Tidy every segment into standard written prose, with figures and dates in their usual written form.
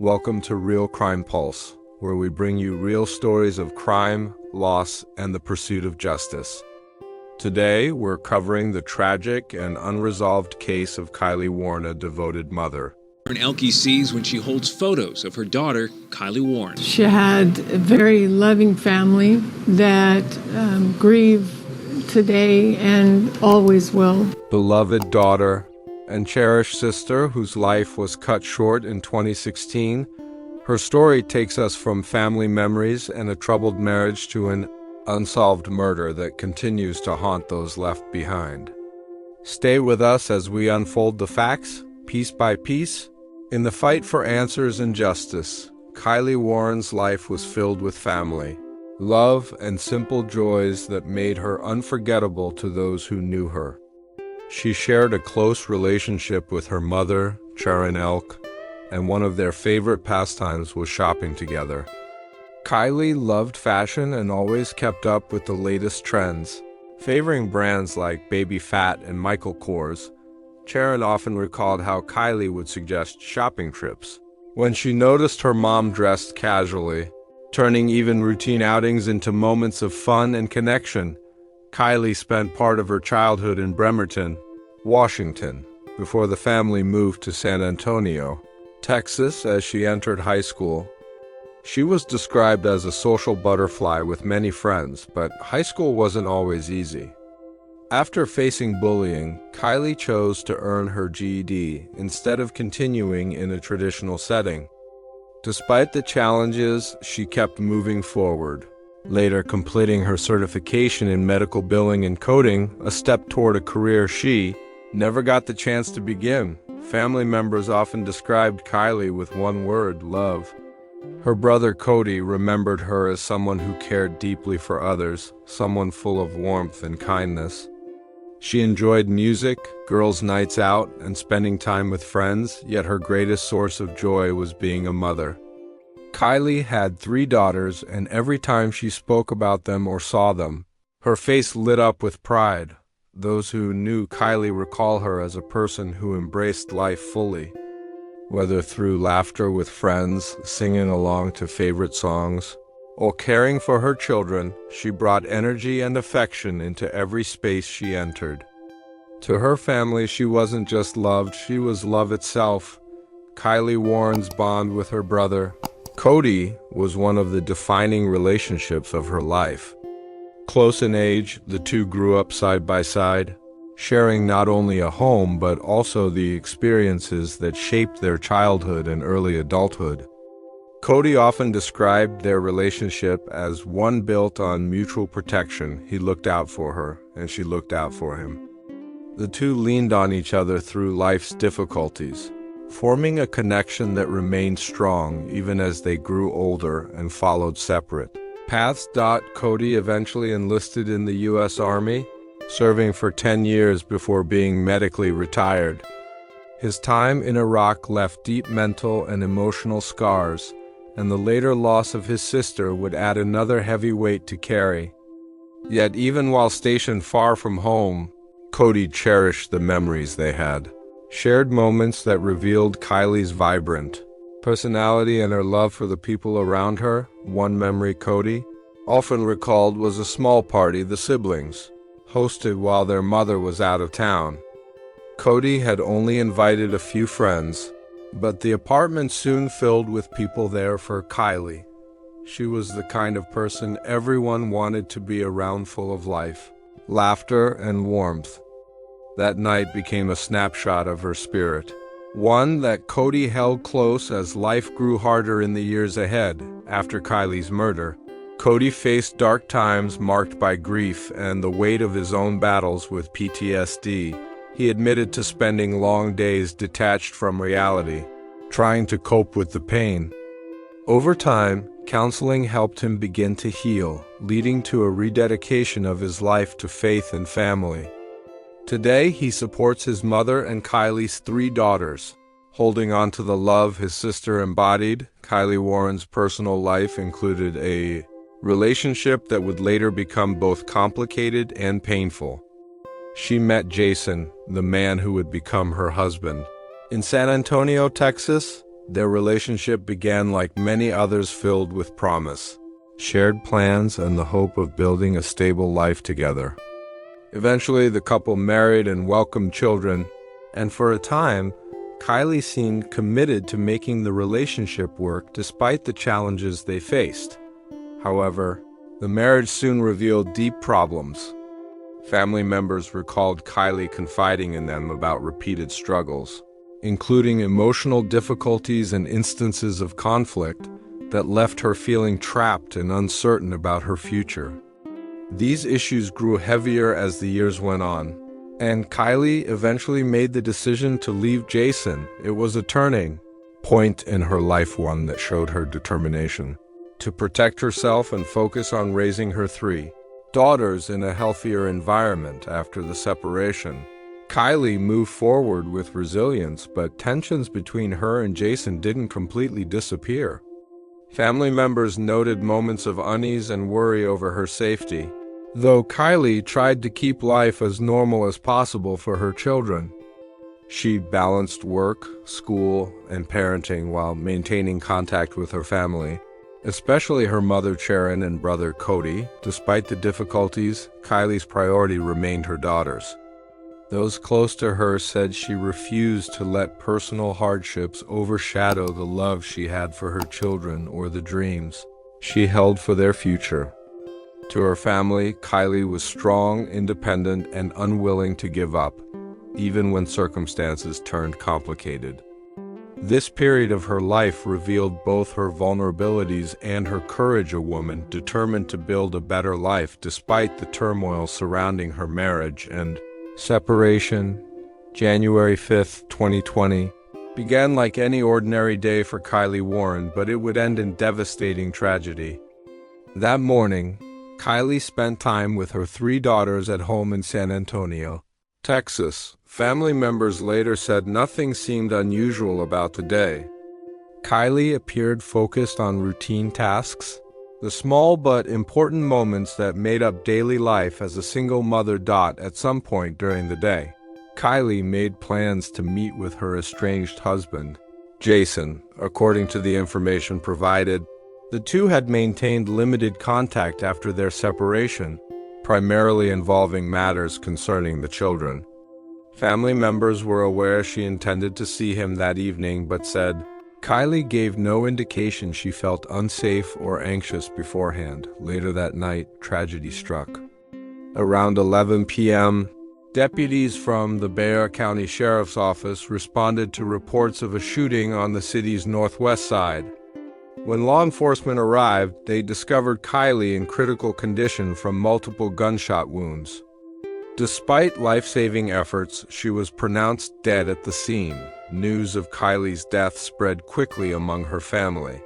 Welcome to Real Crime Pulse, where we bring you real stories of crime, loss, and the pursuit of justice. Today, we're covering the tragic and unresolved case of Kylie Warren, a devoted mother. Elke sees when she holds photos of her daughter, Kylie Warren. She had a very loving family that grieve today and always will. Beloved daughter and cherished sister whose life was cut short in 2016, her story takes us from family memories and a troubled marriage to an unsolved murder that continues to haunt those left behind. Stay with us as we unfold the facts, piece by piece. In the fight for answers and justice, Kylie Warren's life was filled with family, love, and simple joys that made her unforgettable to those who knew her. She shared a close relationship with her mother, Sharon Elk, and one of their favorite pastimes was shopping together. Kylie loved fashion and always kept up with the latest trends, favoring brands like Baby Phat and Michael Kors. Sharon often recalled how Kylie would suggest shopping trips. When she noticed her mom dressed casually, turning even routine outings into moments of fun and connection, Kylie spent part of her childhood in Bremerton, Washington, before the family moved to San Antonio, Texas as she entered high school. She was described as a social butterfly with many friends, but high school wasn't always easy. After facing bullying, Kylie chose to earn her GED instead of continuing in a traditional setting. Despite the challenges, she kept moving forward, later completing her certification in medical billing and coding, a step toward a career she never got the chance to begin. Family members often described Kylie with one word: love. Her brother Cody remembered her as someone who cared deeply for others, someone full of warmth and kindness. She enjoyed music, girls' nights out, and spending time with friends, yet her greatest source of joy was being a mother. Kylie had 3 daughters, and every time she spoke about them or saw them, her face lit up with pride. Those who knew Kylie recall her as a person who embraced life fully. Whether through laughter with friends, singing along to favorite songs, or caring for her children, she brought energy and affection into every space she entered. To her family, she wasn't just loved, she was love itself. Kylie Warren's bond with her brother, Cody, was one of the defining relationships of her life. Close in age, the two grew up side by side, sharing not only a home but also the experiences that shaped their childhood and early adulthood. Cody often described their relationship as one built on mutual protection. He looked out for her, and she looked out for him. The two leaned on each other through life's difficulties, forming a connection that remained strong even as they grew older and followed separate paths. Cody eventually enlisted in the U.S. Army, serving for 10 years before being medically retired. His time in Iraq left deep mental and emotional scars, and the later loss of his sister would add another heavy weight to carry. Yet even while stationed far from home, Cody cherished the memories they had. Shared moments that revealed Kylie's vibrant personality and her love for the people around her. One memory Cody often recalled was a small party the siblings hosted while their mother was out of town. Cody had only invited a few friends, but the apartment soon filled with people there for Kylie. She was the kind of person everyone wanted to be around, full of life, laughter, and warmth. That night became a snapshot of her spirit, one that Cody held close as life grew harder in the years ahead. After Kylie's murder, Cody faced dark times marked by grief and the weight of his own battles with PTSD. He admitted to spending long days detached from reality, trying to cope with the pain. Over time, counseling helped him begin to heal, leading to a rededication of his life to faith and family. Today, he supports his mother and Kylie's 3 daughters, holding on to the love his sister embodied. Kylie Warren's personal life included a relationship that would later become both complicated and painful. She met Jason, the man who would become her husband, in San Antonio, Texas. Their relationship began like many others, filled with promise, shared plans, and the hope of building a stable life together. Eventually, the couple married and welcomed children, and for a time, Kylie seemed committed to making the relationship work despite the challenges they faced. However, the marriage soon revealed deep problems. Family members recalled Kylie confiding in them about repeated struggles, including emotional difficulties and instances of conflict that left her feeling trapped and uncertain about her future. These issues grew heavier as the years went on, and Kylie eventually made the decision to leave Jason. It was a turning point in her life, one that showed her determination to protect herself and focus on raising her 3 daughters in a healthier environment after the separation. Kylie moved forward with resilience, but tensions between her and Jason didn't completely disappear. Family members noted moments of unease and worry over her safety, though Kylie tried to keep life as normal as possible for her children. She balanced work, school, and parenting while maintaining contact with her family, especially her mother Sharon and brother Cody. Despite the difficulties, Kylie's priority remained her daughters. Those close to her said she refused to let personal hardships overshadow the love she had for her children or the dreams she held for their future. To her family, Kylie was strong, independent, and unwilling to give up, even when circumstances turned complicated. This period of her life revealed both her vulnerabilities and her courage, a woman determined to build a better life despite the turmoil surrounding her marriage and separation. January 5, 2020, began like any ordinary day for Kylie Warren, but it would end in devastating tragedy. That morning, Kylie spent time with her 3 daughters at home in San Antonio, Texas. Family members later said nothing seemed unusual about the day. Kylie appeared focused on routine tasks, the small but important moments that made up daily life as a single mother. At some point during the day, Kylie made plans to meet with her estranged husband, Jason. According to the information provided, the two had maintained limited contact after their separation, primarily involving matters concerning the children. Family members were aware she intended to see him that evening, but said Kylie gave no indication she felt unsafe or anxious beforehand. Later that night, tragedy struck. Around 11 p.m., deputies from the Bexar County Sheriff's Office responded to reports of a shooting on the city's northwest side. When law enforcement arrived, they discovered Kylie in critical condition from multiple gunshot wounds. Despite life-saving efforts, she was pronounced dead at the scene. News of Kylie's death spread quickly among her family.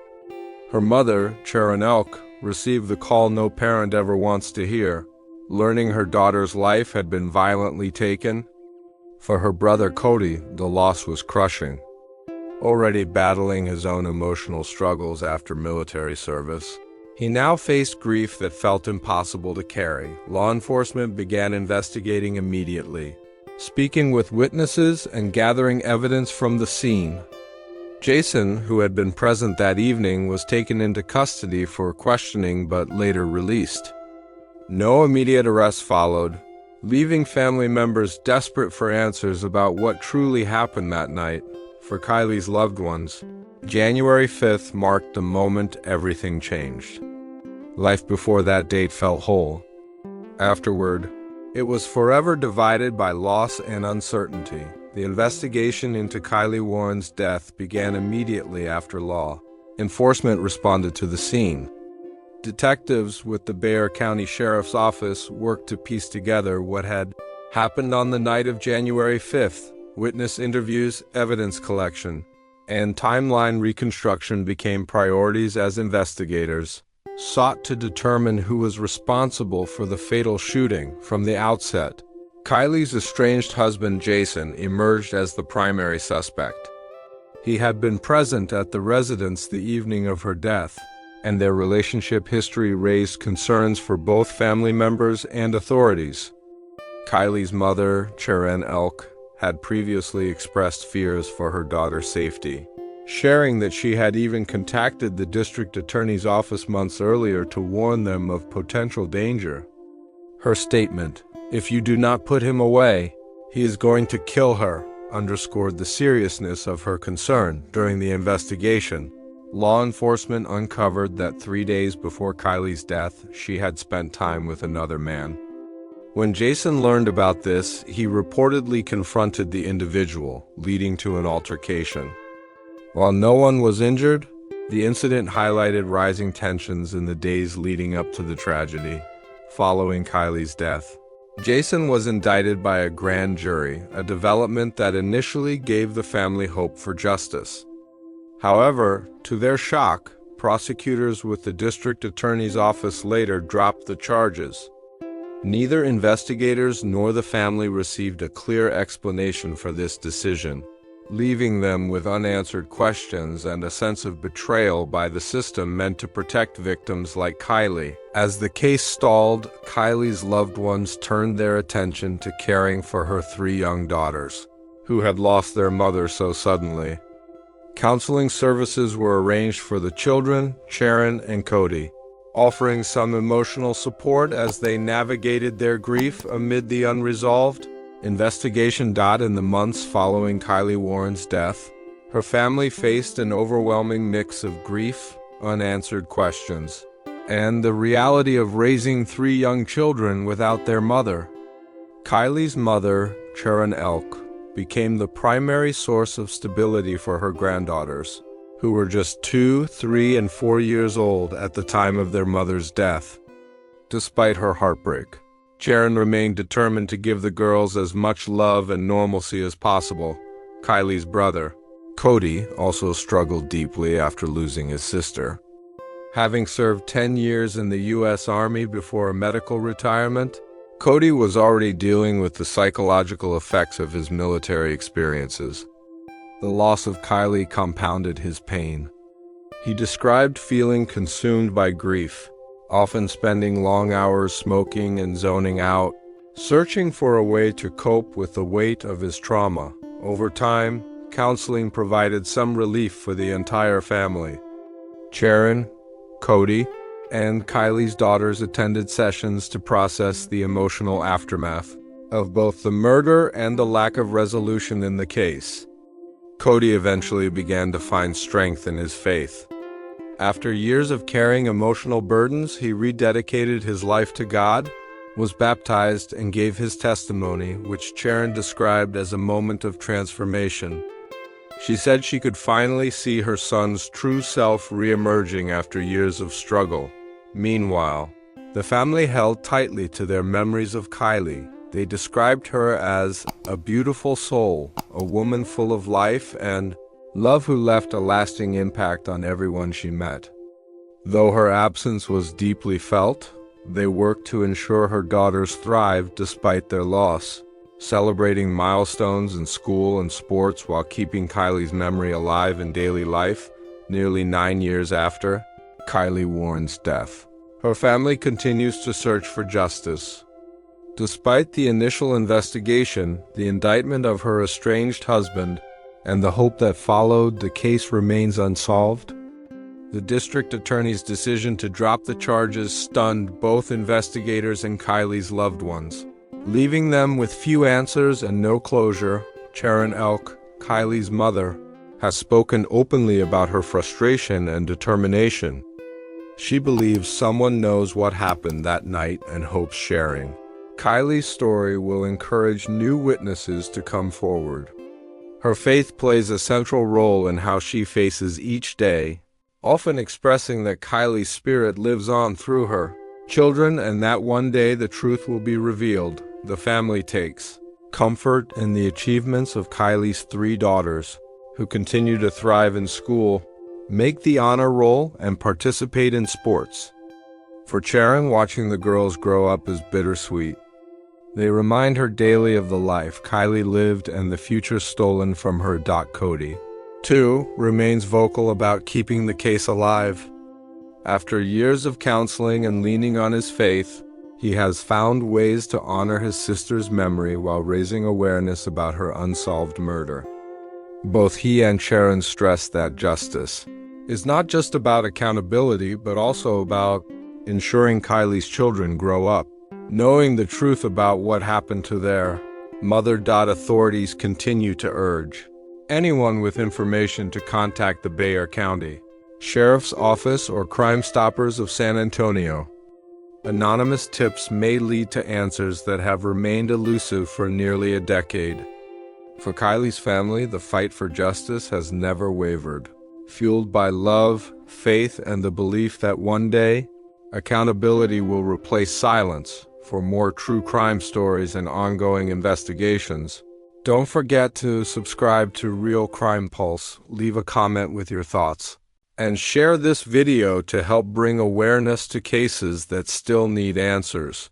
Her mother, Sharon Elk, received the call no parent ever wants to hear, learning her daughter's life had been violently taken. For her brother Cody, the loss was crushing. Already battling his own emotional struggles after military service, he now faced grief that felt impossible to carry. Law enforcement began investigating immediately, speaking with witnesses and gathering evidence from the scene. Jason, who had been present that evening, was taken into custody for questioning but later released. No immediate arrest followed, leaving family members desperate for answers about what truly happened that night. For Kylie's loved ones, January 5th marked the moment everything changed. Life before that date felt whole. Afterward, it was forever divided by loss and uncertainty. The investigation into Kylie Warren's death began immediately after law enforcement responded to the scene. Detectives with the Bexar County Sheriff's Office worked to piece together what had happened on the night of January 5th. Witness interviews, evidence collection, and timeline reconstruction became priorities as investigators sought to determine who was responsible for the fatal shooting. From the outset, Kylie's estranged husband Jason emerged as the primary suspect. He had been present at the residence the evening of her death, and their relationship history raised concerns for both family members and authorities. Kylie's mother, Sharon Elk, had previously expressed fears for her daughter's safety, sharing that she had even contacted the district attorney's office months earlier to warn them of potential danger. Her statement, "If you do not put him away, he is going to kill her," underscored the seriousness of her concern. During the investigation, law enforcement uncovered that 3 days before Kylie's death, she had spent time with another man. When Jason learned about this, he reportedly confronted the individual, leading to an altercation. While no one was injured, the incident highlighted rising tensions in the days leading up to the tragedy. Following Kylie's death, Jason was indicted by a grand jury, a development that initially gave the family hope for justice. However, to their shock, prosecutors with the district attorney's office later dropped the charges. Neither investigators nor the family received a clear explanation for this decision, leaving them with unanswered questions and a sense of betrayal by the system meant to protect victims like Kylie. As the case stalled, Kylie's loved ones turned their attention to caring for her 3 young daughters, who had lost their mother so suddenly. Counseling services were arranged for the children, Sharon and Cody, offering some emotional support as they navigated their grief amid the unresolved investigation. In the months following Kylie Warren's death, her family faced an overwhelming mix of grief, unanswered questions, and the reality of raising 3 young children without their mother. Kylie's mother, Sharon Elk, became the primary source of stability for her granddaughters, who were just 2, 3, and 4 years old at the time of their mother's death. Despite her heartbreak, Sharon remained determined to give the girls as much love and normalcy as possible. Kylie's brother, Cody, also struggled deeply after losing his sister. Having served 10 years in the U.S. Army before a medical retirement, Cody was already dealing with the psychological effects of his military experiences. The loss of Kylie compounded his pain. He described feeling consumed by grief, often spending long hours smoking and zoning out, searching for a way to cope with the weight of his trauma. Over time, counseling provided some relief for the entire family. Sharon, Cody, and Kylie's daughters attended sessions to process the emotional aftermath of both the murder and the lack of resolution in the case. Cody eventually began to find strength in his faith. After years of carrying emotional burdens, he rededicated his life to God, was baptized, and gave his testimony, which Sharon described as a moment of transformation. She said she could finally see her son's true self re-emerging after years of struggle. Meanwhile, the family held tightly to their memories of Kylie. They described her as a beautiful soul, a woman full of life and love who left a lasting impact on everyone she met. Though her absence was deeply felt, they worked to ensure her daughters thrived despite their loss, celebrating milestones in school and sports while keeping Kylie's memory alive in daily life. Nearly 9 years after Kylie Warren's death, her family continues to search for justice. Despite the initial investigation, the indictment of her estranged husband, and the hope that followed, the case remains unsolved. The district attorney's decision to drop the charges stunned both investigators and Kylie's loved ones, leaving them with few answers and no closure. Sharon Elk, Kylie's mother, has spoken openly about her frustration and determination. She believes someone knows what happened that night and hopes sharing Kylie's story will encourage new witnesses to come forward. Her faith plays a central role in how she faces each day, often expressing that Kylie's spirit lives on through her children and that one day the truth will be revealed. The family takes comfort in the achievements of Kylie's 3 daughters, who continue to thrive in school, make the honor roll, and participate in sports. For Sharon, watching the girls grow up is bittersweet. They remind her daily of the life Kylie lived and the future stolen from her. Cody, too, remains vocal about keeping the case alive. After years of counseling and leaning on his faith, he has found ways to honor his sister's memory while raising awareness about her unsolved murder. Both he and Sharon stressed that justice is not just about accountability, but also about ensuring Kylie's children grow up knowing the truth about what happened to their mother. Authorities continue to urge anyone with information to contact the Bexar County Sheriff's Office or Crime Stoppers of San Antonio. Anonymous tips may lead to answers that have remained elusive for nearly a decade. For Kylie's family, the fight for justice has never wavered, fueled by love, faith, and the belief that one day, accountability will replace silence. For more true crime stories and ongoing investigations, don't forget to subscribe to Real Crime Pulse, leave a comment with your thoughts, and share this video to help bring awareness to cases that still need answers.